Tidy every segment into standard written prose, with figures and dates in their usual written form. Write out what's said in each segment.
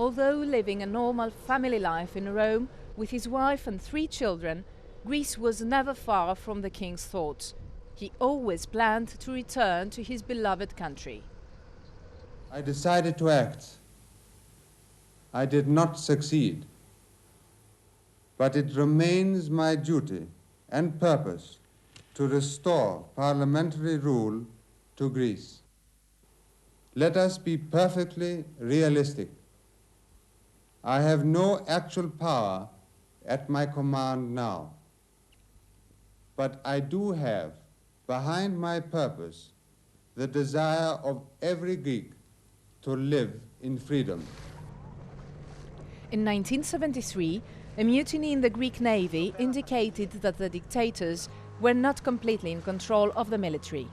Although living a normal family life in Rome with his wife and 3 children, Greece was never far from the king's thoughts. He always planned to return to his beloved country. I decided to act. I did not succeed, but it remains my duty and purpose to restore parliamentary rule to Greece. Let us be perfectly realistic. I have no actual power at my command now, but I do have behind my purpose the desire of every Greek to live in freedom. In 1973, a mutiny in the Greek navy indicated that the dictators were not completely in control of the military.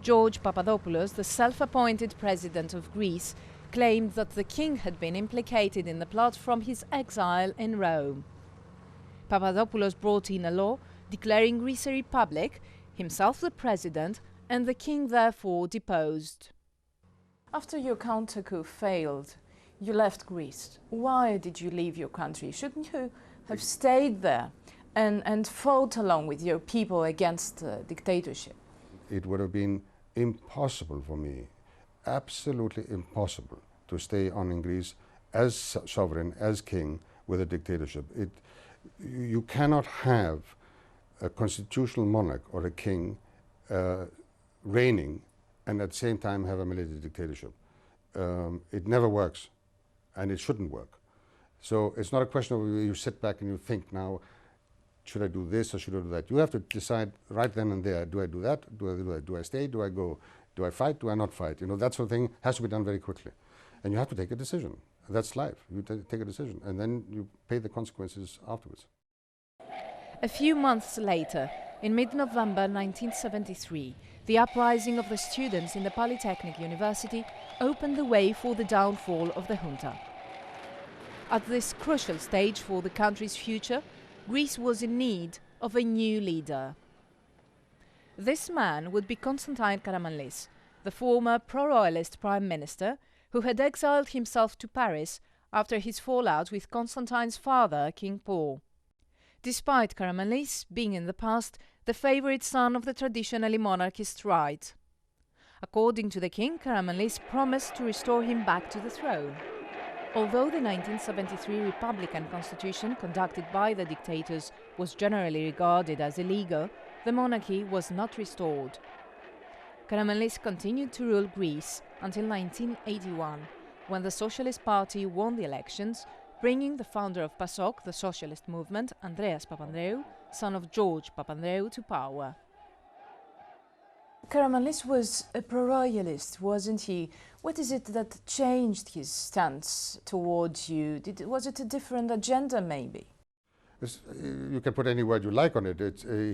George Papadopoulos, the self-appointed president of Greece, claimed that the king had been implicated in the plot from his exile in Rome. Papadopoulos brought in a law declaring Greece a republic, himself the president, and the king therefore deposed. After your counter-coup failed, you left Greece. Why did you leave your country? Shouldn't you have stayed there and fought along with your people against the dictatorship? It would have been impossible for me, absolutely impossible, to stay on in Greece as sovereign, as king, with a dictatorship. You cannot have a constitutional monarch or a king reigning and at the same time have a military dictatorship. It never works, and it shouldn't work. So it's not a question of you sit back and you think now, should I do this or should I do that? You have to decide right then and there, do I do that? Do I do that? Do I stay? Do I go? Do I fight? Do I not fight? You know, that sort of thing has to be done very quickly. And you have to take a decision. That's life. You take a decision and then you pay the consequences afterwards. A few months later, in mid-November 1973, the uprising of the students in the Polytechnic University opened the way for the downfall of the junta. At this crucial stage for the country's future, Greece was in need of a new leader. This man would be Constantine Karamanlis, the former pro-royalist prime minister who had exiled himself to Paris after his fallout with Constantine's father, King Paul. Despite Karamanlis being in the past the favorite son of the traditionally monarchist right. According to the king, Karamanlis promised to restore him back to the throne. Although the 1973 Republican Constitution conducted by the dictators was generally regarded as illegal, the monarchy was not restored. Karamanlis continued to rule Greece until 1981, when the Socialist Party won the elections, bringing the founder of PASOK, the socialist movement, Andreas Papandreou, son of George Papandreou, to power. Karamanlis was a pro-royalist, wasn't he? What is it that changed his stance towards you? Was it a different agenda, maybe? You can put any word you like on it.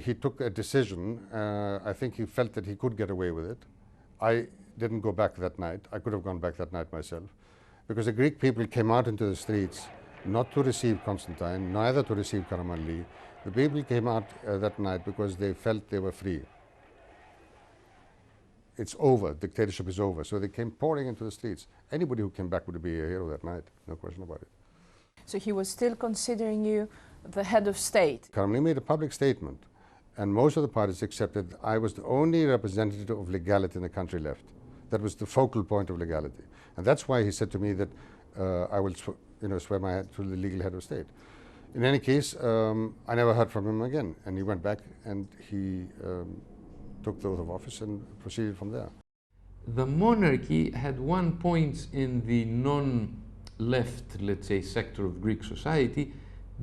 He took a decision. I think he felt that he could get away with it. I didn't go back that night. I could have gone back that night myself. Because the Greek people came out into the streets not to receive Constantine, neither to receive Karamanlis. The people came out that night because they felt they were free. It's over, dictatorship is over. So they came pouring into the streets. Anybody who came back would be a hero that night, no question about it. So he was still considering you the head of state? Karamanlis made a public statement, and most of the parties accepted I was the only representative of legality in the country left. That was the focal point of legality. And that's why he said to me that I will swear my head to the legal head of state. In any case, I never heard from him again, and he went back and he took the oath of office and proceeded from there. The monarchy had one point in the non-left, let's say, sector of Greek society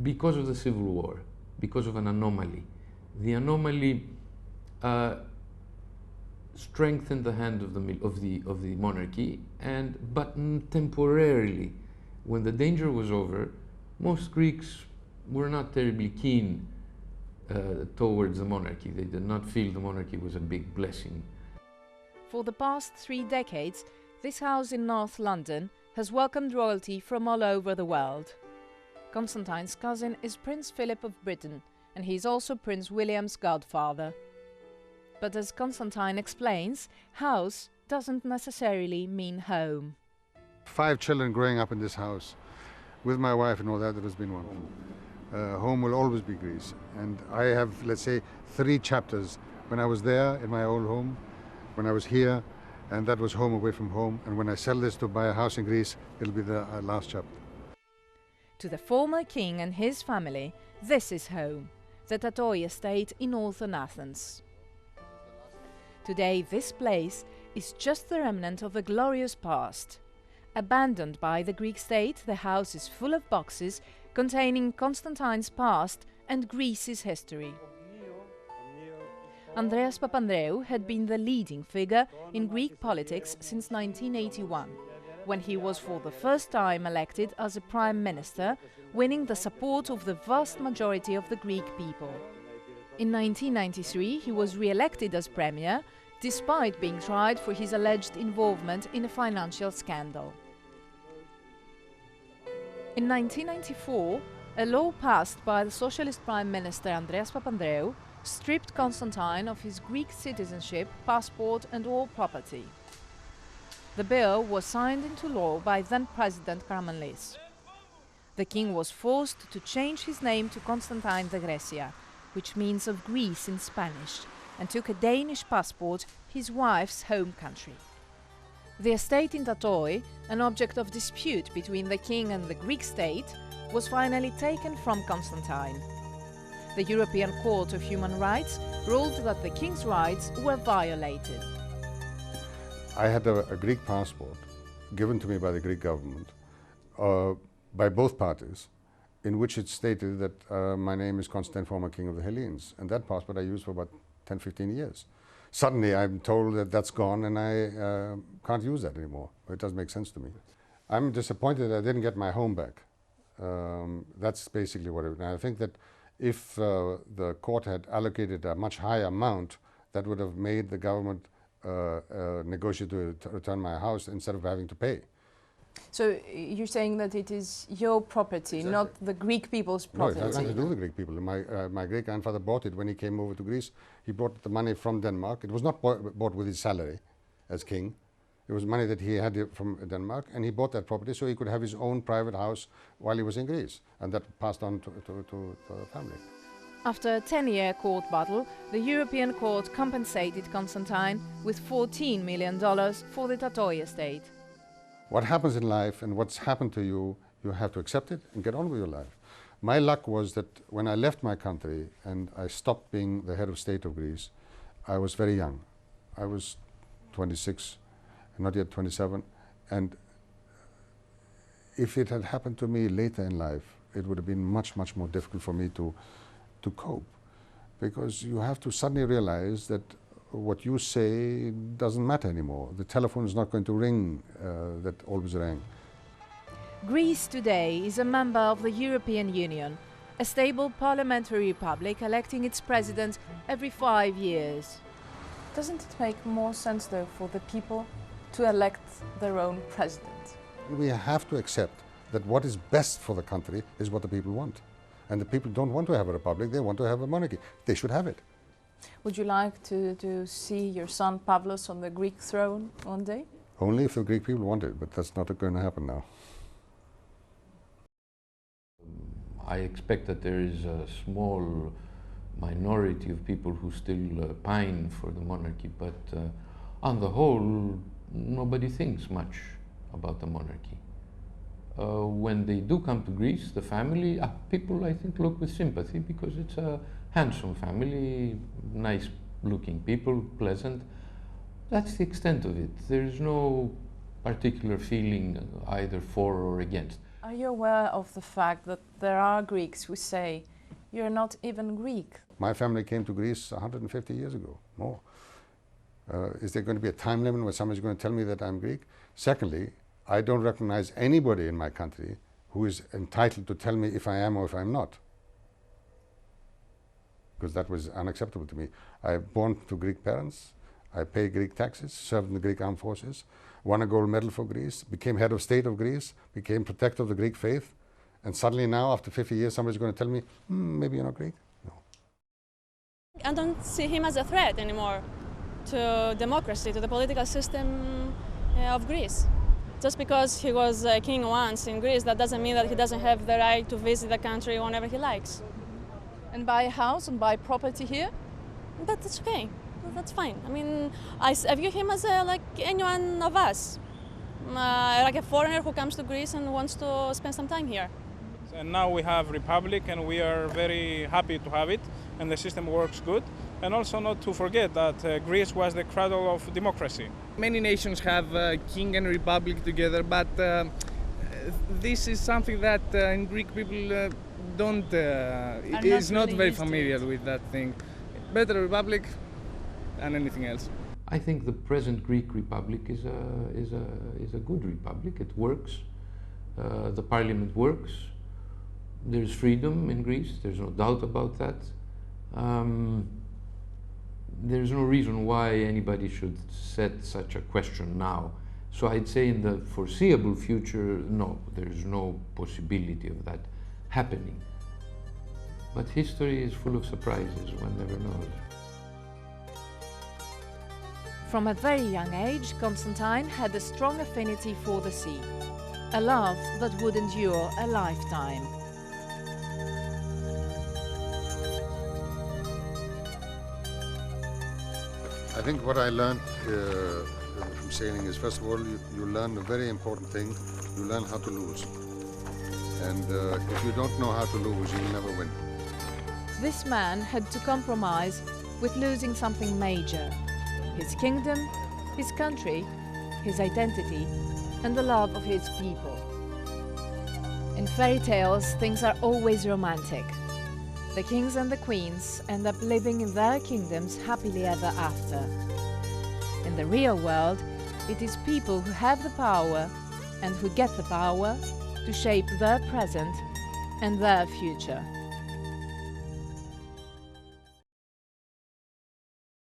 because of the civil war, because of an anomaly. The anomaly strengthened the hand of the monarchy, but temporarily. When the danger was over, most Greeks were not terribly keen towards the monarchy. They did not feel the monarchy was a big blessing. For the past 3 decades, this house in North London has welcomed royalty from all over the world. Constantine's cousin is Prince Philip of Britain, and he is also Prince William's godfather. But as Constantine explains, house doesn't necessarily mean home. 5 children growing up in this house, with my wife and all that, there has been one. Home will always be Greece. And I have, let's say, 3 chapters. When I was there in my old home, when I was here, and that was home away from home. And when I sell this to buy a house in Greece, it'll be the last chapter. To the former king and his family, this is home, the Tatoi estate in northern Athens. Today, this place is just the remnant of a glorious past. Abandoned by the Greek state, the house is full of boxes containing Constantine's past and Greece's history. Andreas Papandreou had been the leading figure in Greek politics since 1981, when he was for the first time elected as a prime minister, winning the support of the vast majority of the Greek people. In 1993, he was re-elected as premier, despite being tried for his alleged involvement in a financial scandal. In 1994, a law passed by the socialist prime minister Andreas Papandreou stripped Constantine of his Greek citizenship, passport and all property. The bill was signed into law by then-President Karamanlis. The king was forced to change his name to Constantine the Grecia, which means of Greece in Spanish, and took a Danish passport, his wife's home country. The estate in Tatoi, an object of dispute between the king and the Greek state, was finally taken from Constantine. The European Court of Human Rights ruled that the king's rights were violated. I had a Greek passport given to me by the Greek government, by both parties, in which it stated that my name is Constantine, former king of the Hellenes. And that passport I used for about 10-15 years. Suddenly I'm told that that's gone and I can't use that anymore. It doesn't make sense to me. I'm disappointed that I didn't get my home back. That's basically what it is. I think that if the court had allocated a much higher amount, that would have made the government negotiate to return my house instead of having to pay. So you're saying that it is your property, exactly, not the Greek people's property? No, it has nothing to do with the Greek people. My great-grandfather bought it when he came over to Greece. He brought the money from Denmark. It was not bought with his salary as king. It was money that he had from Denmark, and he bought that property so he could have his own private house while he was in Greece, and that passed on to the family. After a 10-year court battle, the European Court compensated Constantine with $14 million for the Tatoi estate. What happens in life and what's happened to you, you have to accept it and get on with your life. My luck was that when I left my country and I stopped being the head of state of Greece, I was very young. I was 26, not yet 27, and if it had happened to me later in life, it would have been much, much more difficult for me to cope, because you have to suddenly realize that what you say doesn't matter anymore. The telephone is not going to ring that always rang. Greece today is a member of the European Union, a stable parliamentary republic electing its president every 5 years. Doesn't it make more sense, though, for the people to elect their own president? We have to accept that what is best for the country is what the people want. And the people don't want to have a republic, they want to have a monarchy. They should have it. Would you like to see your son Pavlos on the Greek throne one day? Only if the Greek people want it, but that's not going to happen now. I expect that there is a small minority of people who still pine for the monarchy, but on the whole, nobody thinks much about the monarchy. When they do come to Greece, the family, people I think look with sympathy because it's a handsome family, nice looking people, pleasant. That's the extent of it. There's no particular feeling either for or against. Are you aware of the fact that there are Greeks who say, you're not even Greek? My family came to Greece 150 years ago, more. Is there going to be a time limit where somebody's going to tell me that I'm Greek? Secondly, I don't recognize anybody in my country who is entitled to tell me if I am or if I'm not, because that was unacceptable to me. I was born to Greek parents, I pay Greek taxes, served in the Greek armed forces, won a gold medal for Greece, became head of state of Greece, became protector of the Greek faith, and suddenly now, after 50 years, somebody's going to tell me, maybe you're not Greek? No. I don't see him as a threat anymore to democracy, to the political system of Greece. Just because he was a king once in Greece, that doesn't mean that he doesn't have the right to visit the country whenever he likes. And buy a house and buy property here? But that's okay. That's fine. I mean, I view him as like anyone of us, like a foreigner who comes to Greece and wants to spend some time here. And now we have Republic, and we are very happy to have it, and the system works good. And also not to forget that Greece was the cradle of democracy. Many nations have king and republic together, but this is something that in Greek people don't is not really very used to familiar it. with that thing. Better republic than anything else. I think the present Greek Republic is a good republic. It works. The parliament works. There's freedom in Greece. There's no doubt about that. There's no reason why anybody should set such a question now. So I'd say in the foreseeable future, no, there's no possibility of that happening. But history is full of surprises, one never knows. From a very young age, Constantine had a strong affinity for the sea, a love that would endure a lifetime. I think what I learned from sailing is, first of all, you learn a very important thing. You learn how to lose. And if you don't know how to lose, you will never win. This man had to compromise with losing something major: his kingdom, his country, his identity, and the love of his people. In fairy tales, things are always romantic. The kings and the queens end up living in their kingdoms happily ever after. In the real world, it is people who have the power and who get the power to shape their present and their future.